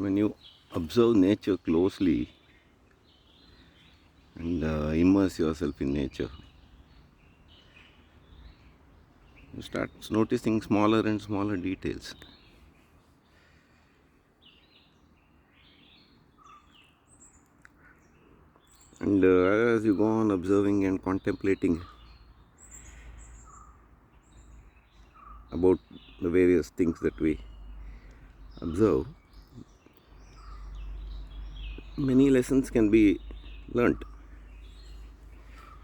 when you observe nature closely and immerse yourself in nature, you start noticing smaller and smaller details. And as you go on observing and contemplating about the various things that we observe, many lessons can be learnt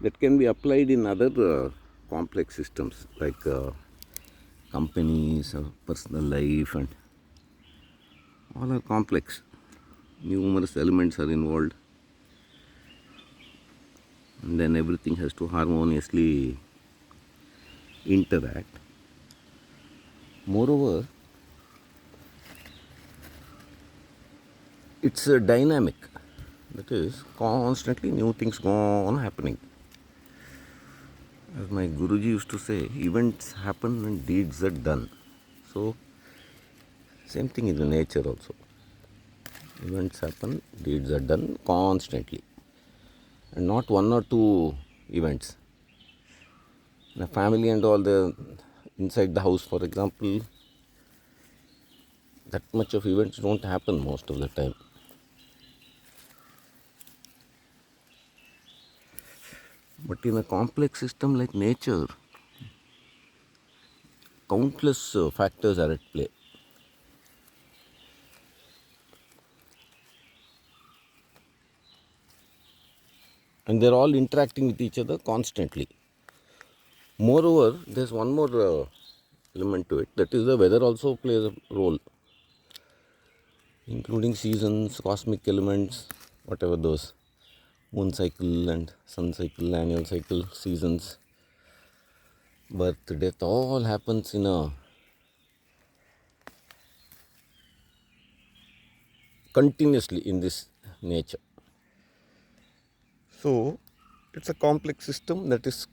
that can be applied in other complex systems like companies or personal life, and all are complex. Numerous elements are involved, and then everything has to harmoniously interact. Moreover, it's a dynamic, that is, constantly new things go on happening. As my Guruji used to say, events happen and deeds are done. So, same thing in the nature also. Events happen, deeds are done constantly. And not one or two events. In a family and all, the inside the house, for example, that much of events don't happen most of the time. But in a complex system like nature, countless factors are at play. And they're all interacting with each other constantly. Moreover, there's one more element to it, that is the weather also plays a role, including seasons, cosmic elements, whatever those, moon cycle and sun cycle, annual cycle, seasons, birth, death, all happens in a continuously in this nature. So it's a complex system that is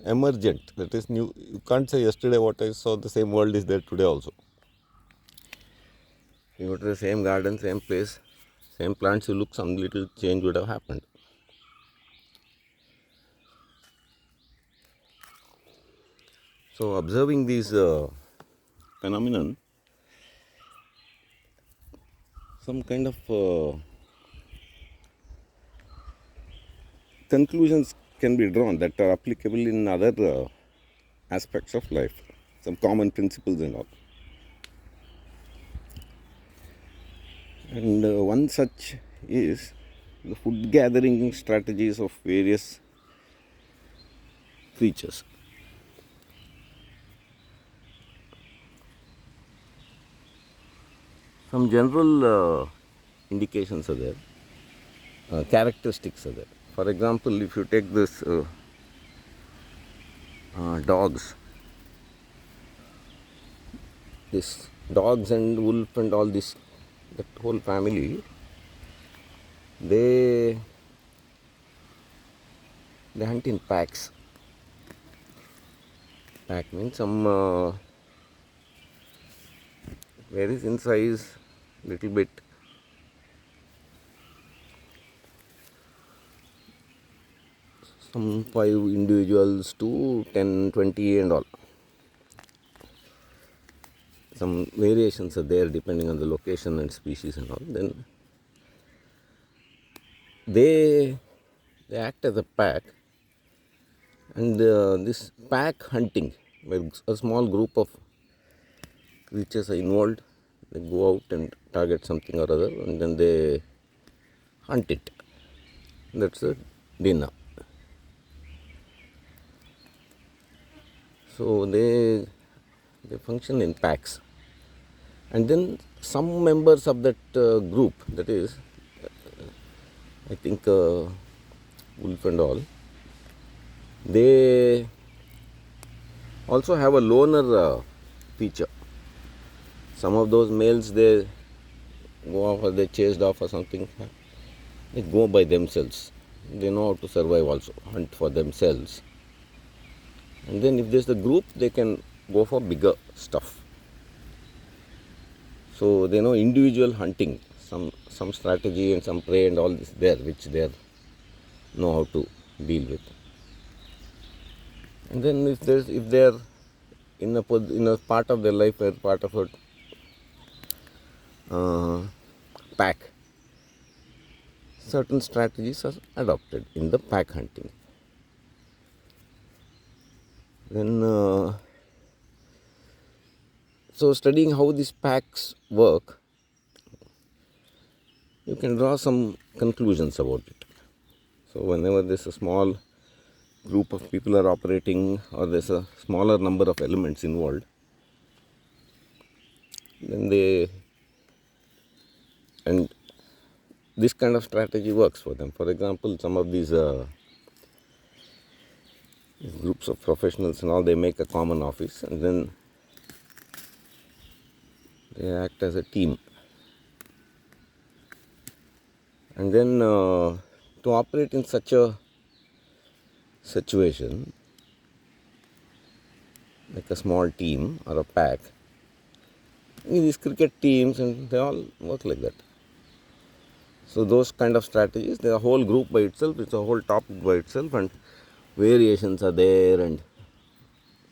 emergent, that is new. You can't say yesterday what I saw, the same world is there today also. You go to the same garden, same place, same plants, you look, some little change would have happened. So observing these phenomenon, some kind of conclusions can be drawn that are applicable in other aspects of life, some common principles and all. And one such is the food gathering strategies of various creatures. Some general indications are there, characteristics are there. For example, if you take this dogs and wolf and all this, that whole family, they hunt in packs. Pack means some varies in size little bit. Some 5 individuals to 10, 20 and all. Some variations are there depending on the location and species and all. Then they act as a pack, and this pack hunting, where a small group of creatures are involved, they go out and target something or other, and then they hunt it. That's a dinner. So they function in packs, and then some members of that group, that is, I think wolf and all, they also have a loner feature. Some of those males, they go off or they chased off or something, they go by themselves. They know how to survive also, hunt for themselves. And then if there's the group, they can go for bigger stuff. So they know individual hunting, some strategy and some prey and all this there, which they know how to deal with. And then if they are in a part of their life where part of a pack, certain strategies are adopted in the pack hunting. Then so studying how these packs work, you can draw some conclusions about it. So whenever there's a small group of people are operating, or there's a smaller number of elements involved, then and this kind of strategy works for them. For example, some of these groups of professionals and all, they make a common office and then they act as a team. And then to operate in such a situation, like a small team or a pack, these cricket teams, and they all work like that. So those kind of strategies, the whole group by itself, it's a whole topic by itself, and variations are there and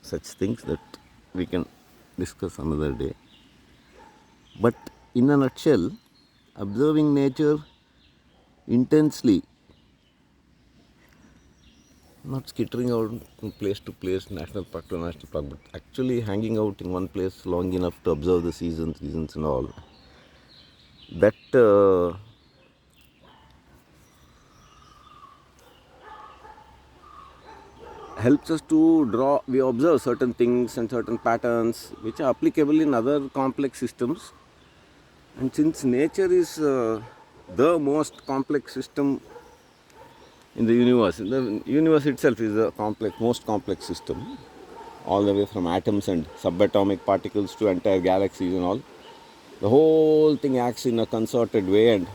such things that we can discuss another day. But in a nutshell, observing nature intensely, not skittering out from place to place, national park to national park, but actually hanging out in one place long enough to observe the seasons and all, that helps us to draw, we observe certain things and certain patterns which are applicable in other complex systems. And since nature is the most complex system in the universe itself is the most complex system, all the way from atoms and subatomic particles to entire galaxies and all. The whole thing acts in a concerted way and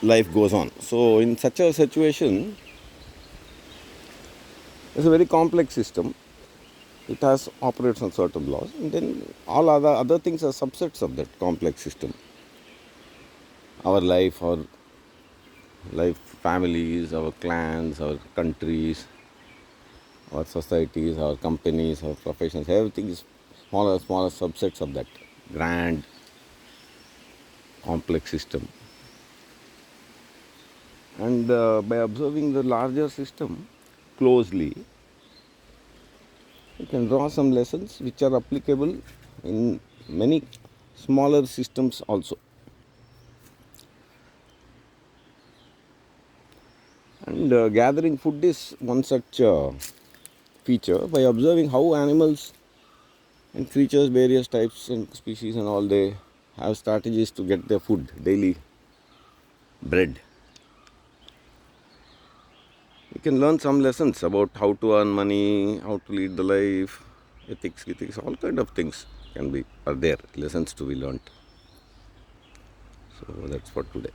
life goes on. So in such a situation, it's a very complex system. It has operates on certain laws, and then all other things are subsets of that complex system. Our life, families, our clans, our countries, our societies, our companies, our professions, everything is smaller subsets of that grand complex system. And by observing the larger system closely, you can draw some lessons which are applicable in many smaller systems also. And gathering food is one such feature. By observing how animals and creatures, various types and species and all, they have strategies to get their food, daily bread. You can learn some lessons about how to earn money, how to lead the life, ethics, all kind of things are there, lessons to be learnt. So that's for today.